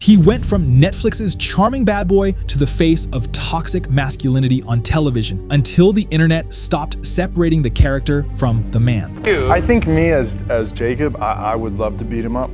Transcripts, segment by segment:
He went from Netflix's charming bad boy to the face of toxic masculinity on television until the internet stopped separating the character from the man. I think me as Jacob, I would love to beat him up.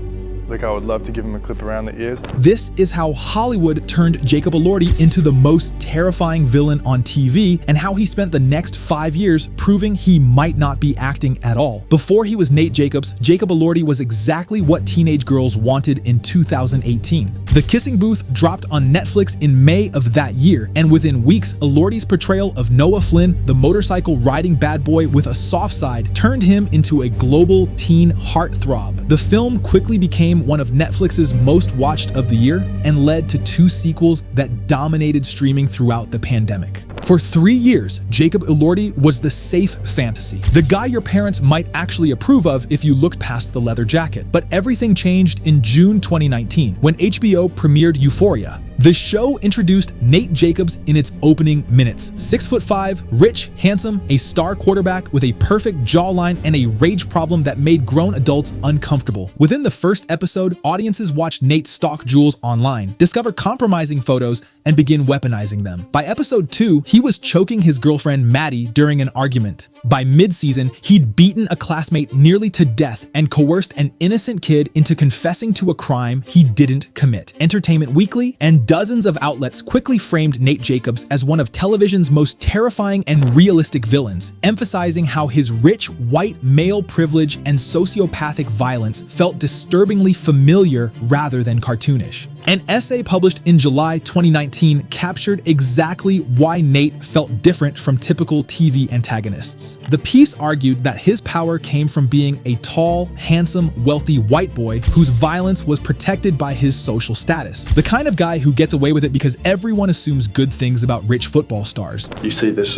Like, I would love to give him a clip around the ears. This is how Hollywood turned Jacob Elordi into the most terrifying villain on TV, and how he spent the next 5 years proving he might not be acting at all. Before he was Nate Jacobs, Jacob Elordi was exactly what teenage girls wanted in 2018. The Kissing Booth dropped on Netflix in May of that year, and within weeks, Elordi's portrayal of Noah Flynn, the motorcycle-riding bad boy with a soft side, turned him into a global teen heartthrob. The film quickly became one of Netflix's most watched of the year and led to 2 sequels that dominated streaming throughout the pandemic. For 3 years, Jacob Elordi was the safe fantasy, the guy your parents might actually approve of if you looked past the leather jacket. But everything changed in June 2019 when HBO premiered Euphoria. The show introduced Nate Jacobs in its opening minutes. 6'5", rich, handsome, a star quarterback with a perfect jawline and a rage problem that made grown adults uncomfortable. Within the first episode, audiences watched Nate stalk Jules online, discover compromising photos, and begin weaponizing them. By episode 2, he was choking his girlfriend Maddie during an argument. By mid-season, he'd beaten a classmate nearly to death and coerced an innocent kid into confessing to a crime he didn't commit. Entertainment Weekly and dozens of outlets quickly framed Nate Jacobs as one of television's most terrifying and realistic villains, emphasizing how his rich, white male privilege and sociopathic violence felt disturbingly familiar rather than cartoonish. An essay published in July 2019 captured exactly why Nate felt different from typical TV antagonists. The piece argued that his power came from being a tall, handsome, wealthy white boy whose violence was protected by his social status. The kind of guy who gets away with it because everyone assumes good things about rich football stars. You see this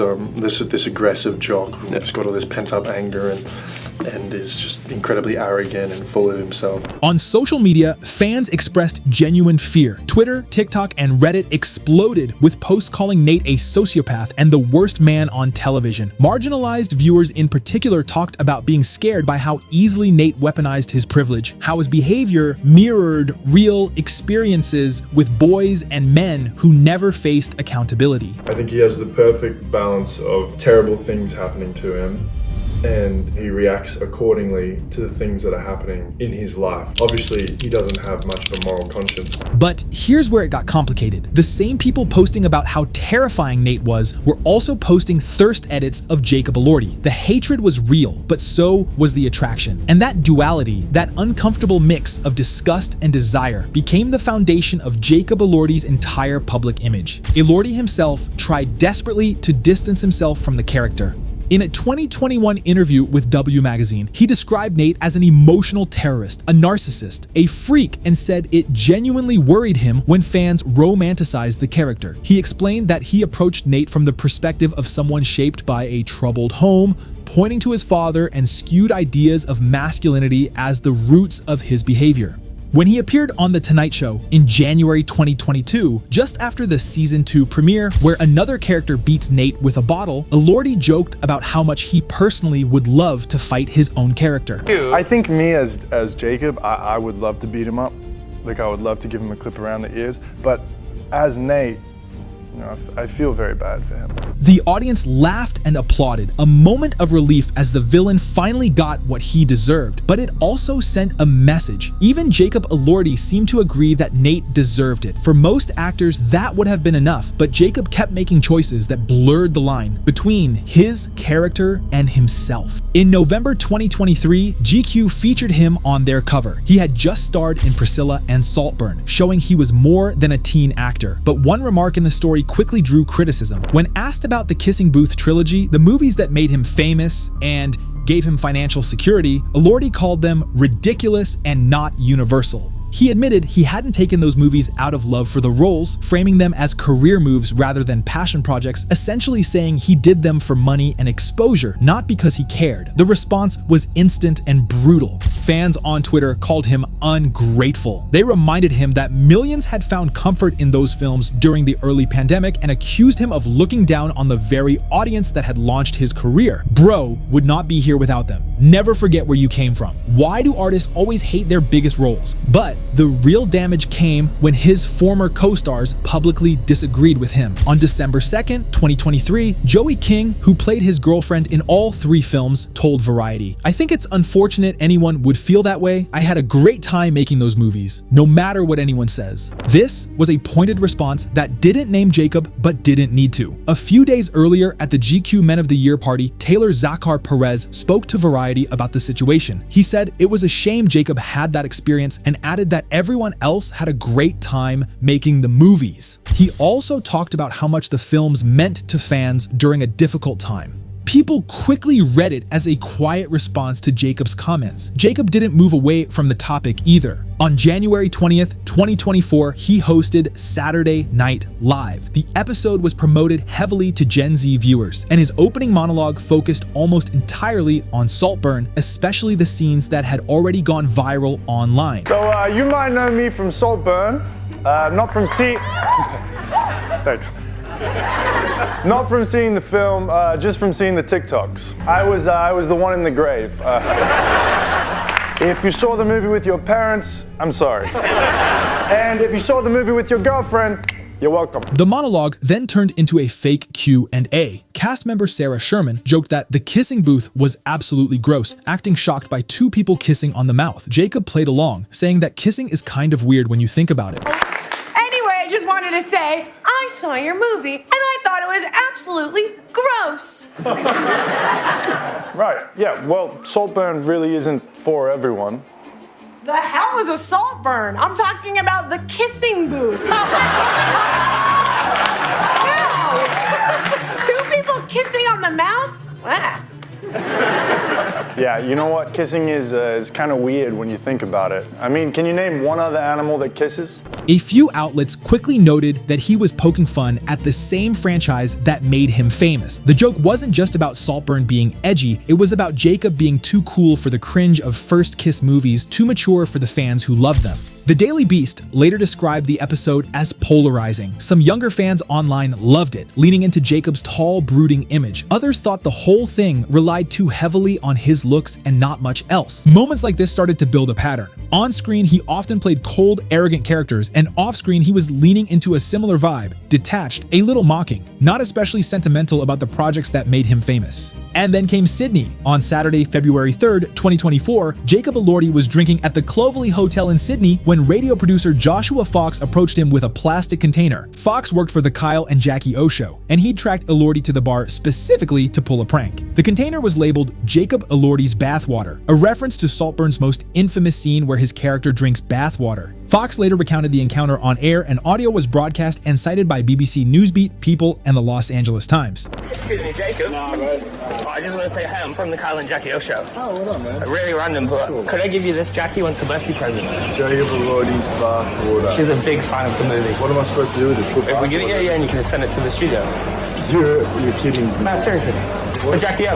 aggressive jock who's got all this pent-up anger and is just incredibly arrogant and full of himself. On social media, fans expressed genuine fear. Twitter, TikTok, and Reddit exploded with posts calling Nate a sociopath and the worst man on television. Marginalized viewers in particular talked about being scared by how easily Nate weaponized his privilege, how his behavior mirrored real experiences with boys and men who never faced accountability. I think he has the perfect balance of terrible things happening to him, and he reacts accordingly to the things that are happening in his life. Obviously, he doesn't have much of a moral conscience. But here's where it got complicated. The same people posting about how terrifying Nate was were also posting thirst edits of Jacob Elordi. The hatred was real, but so was the attraction. And that duality, that uncomfortable mix of disgust and desire, became the foundation of Jacob Elordi's entire public image. Elordi himself tried desperately to distance himself from the character. In a 2021 interview with W Magazine, he described Nate as an emotional terrorist, a narcissist, a freak, and said it genuinely worried him when fans romanticized the character. He explained that he approached Nate from the perspective of someone shaped by a troubled home, pointing to his father and skewed ideas of masculinity as the roots of his behavior. When he appeared on The Tonight Show in January 2022, just after the season 2 premiere, where another character beats Nate with a bottle, Elordi joked about how much he personally would love to fight his own character. I think me as Jacob, I would love to beat him up. Like, I would love to give him a clip around the ears. But as Nate, I feel very bad for him. The audience laughed and applauded, a moment of relief as the villain finally got what he deserved. But it also sent a message. Even Jacob Elordi seemed to agree that Nate deserved it. For most actors, that would have been enough, but Jacob kept making choices that blurred the line between his character and himself. In November 2023, GQ featured him on their cover. He had just starred in Priscilla and Saltburn, showing he was more than a teen actor. But one remark in the story quickly drew criticism. When asked about the Kissing Booth trilogy, the movies that made him famous and gave him financial security, Elordi called them ridiculous and not universal. He admitted he hadn't taken those movies out of love for the roles, framing them as career moves rather than passion projects, essentially saying he did them for money and exposure, not because he cared. The response was instant and brutal. Fans on Twitter called him ungrateful. They reminded him that millions had found comfort in those films during the early pandemic and accused him of looking down on the very audience that had launched his career. Bro would not be here without them. Never forget where you came from. Why do artists always hate their biggest roles? But The real damage came when his former co-stars publicly disagreed with him. On December 2nd, 2023, Joey King, who played his girlfriend in all 3 films, told Variety, "I think it's unfortunate anyone would feel that way. I had a great time making those movies, no matter what anyone says." This was a pointed response that didn't name Jacob, but didn't need to. A few days earlier at the GQ Men of the Year party, Taylor Zachar Perez spoke to Variety about the situation. He said it was a shame Jacob had that experience and added that everyone else had a great time making the movies. He also talked about how much the films meant to fans during a difficult time. People quickly read it as a quiet response to Jacob's comments. Jacob didn't move away from the topic either. On January 20th, 2024, he hosted Saturday Night Live. The episode was promoted heavily to Gen Z viewers, and his opening monologue focused almost entirely on Saltburn, especially the scenes that had already gone viral online. So you might know me from Saltburn, not from Thanks. Not from seeing the film, just from seeing the TikToks. I was the one in the grave. If you saw the movie with your parents, I'm sorry. And if you saw the movie with your girlfriend, you're welcome. The monologue then turned into a fake Q&A. Cast member Sarah Sherman joked that the kissing booth was absolutely gross, acting shocked by 2 people kissing on the mouth. Jacob played along, saying that kissing is kind of weird when you think about it. Anyway, I just wanted to say, I saw your movie, and I thought it was absolutely gross. Right, yeah, well, Saltburn really isn't for everyone. The hell is a Saltburn? I'm talking about the kissing booth. No. 2 people kissing on the mouth? Ah. Yeah, you know what? Kissing is kind of weird when you think about it. I mean, can you name one other animal that kisses? A few outlets quickly noted that he was poking fun at the same franchise that made him famous. The joke wasn't just about Saltburn being edgy, it was about Jacob being too cool for the cringe of first kiss movies, too mature for the fans who loved them. The Daily Beast later described the episode as polarizing. Some younger fans online loved it, leaning into Jacob's tall, brooding image. Others thought the whole thing relied too heavily on his looks and not much else. Moments like this started to build a pattern. On screen, he often played cold, arrogant characters, and off screen, he was leaning into a similar vibe, detached, a little mocking, not especially sentimental about the projects that made him famous. And then came Sydney. On Saturday, February 3rd, 2024, Jacob Elordi was drinking at the Clovelly Hotel in Sydney when radio producer Joshua Fox approached him with a plastic container. Fox worked for the Kyle and Jackie O show, and he tracked Elordi to the bar specifically to pull a prank. The container was labeled Jacob Elordi's bathwater, a reference to Saltburn's most infamous scene where his character drinks bathwater. Fox later recounted the encounter on air, and audio was broadcast and cited by BBC Newsbeat, People, and the Los Angeles Times. Excuse me, Jacob. Nah, right. I just want to say hi, I'm from the Kyle and Jackie O show. Oh, what up, man? Really random, but cool. Could I give you this? Jackie wants a birthday present. Jacob Elordi's bathwater. She's a big fan of the movie. What am I supposed to do with this? If we get it, yeah, and you can just send it to the studio. You're kidding me. No, seriously. For Jackie O.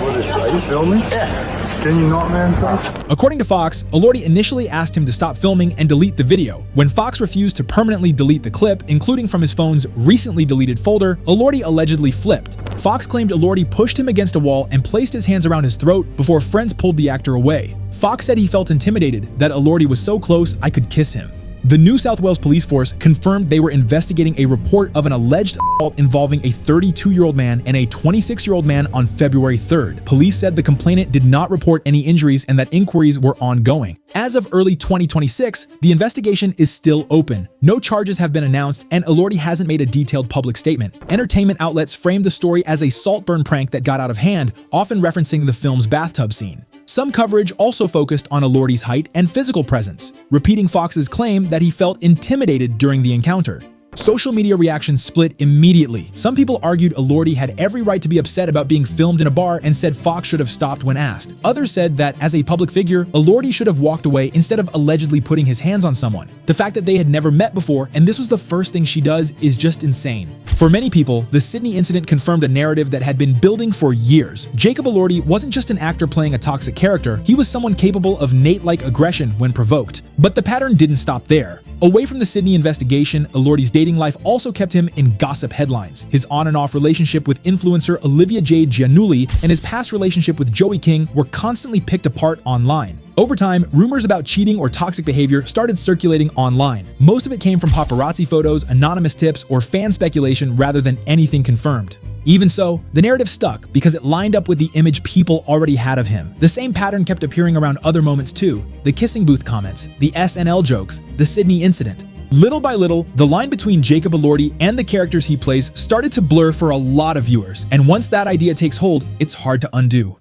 What is that? Are you filming? Yeah. Can you not, man, please? According to Fox, Elordi initially asked him to stop filming and delete the video. When Fox refused to permanently delete the clip, including from his phone's recently deleted folder, Elordi allegedly flipped. Fox claimed Elordi pushed him against a wall and placed his hands around his throat before friends pulled the actor away. Fox said he felt intimidated, that Elordi was so close I could kiss him. The New South Wales Police Force confirmed they were investigating a report of an alleged assault involving a 32-year-old man and a 26-year-old man on February 3rd. Police said the complainant did not report any injuries and that inquiries were ongoing. As of early 2026, the investigation is still open. No charges have been announced, and Elordi hasn't made a detailed public statement. Entertainment outlets framed the story as a Saltburn prank that got out of hand, often referencing the film's bathtub scene. Some coverage also focused on Elordi's height and physical presence, repeating Fox's claim that he felt intimidated during the encounter. Social media reactions split immediately. Some people argued Elordi had every right to be upset about being filmed in a bar and said Fox should have stopped when asked. Others said that as a public figure, Elordi should have walked away instead of allegedly putting his hands on someone. The fact that they had never met before and this was the first thing she does is just insane. For many people, the Sydney incident confirmed a narrative that had been building for years. Jacob Elordi wasn't just an actor playing a toxic character, he was someone capable of Nate-like aggression when provoked. But the pattern didn't stop there. Away from the Sydney investigation, Elordi's dating life also kept him in gossip headlines. His on and off relationship with influencer Olivia Jade Giannulli and his past relationship with Joey King were constantly picked apart online. Over time, rumors about cheating or toxic behavior started circulating online. Most of it came from paparazzi photos, anonymous tips, or fan speculation rather than anything confirmed. Even so, the narrative stuck because it lined up with the image people already had of him. The same pattern kept appearing around other moments too: the kissing booth comments, the SNL jokes, the Sydney incident. Little by little, the line between Jacob Elordi and the characters he plays started to blur for a lot of viewers, and once that idea takes hold, it's hard to undo.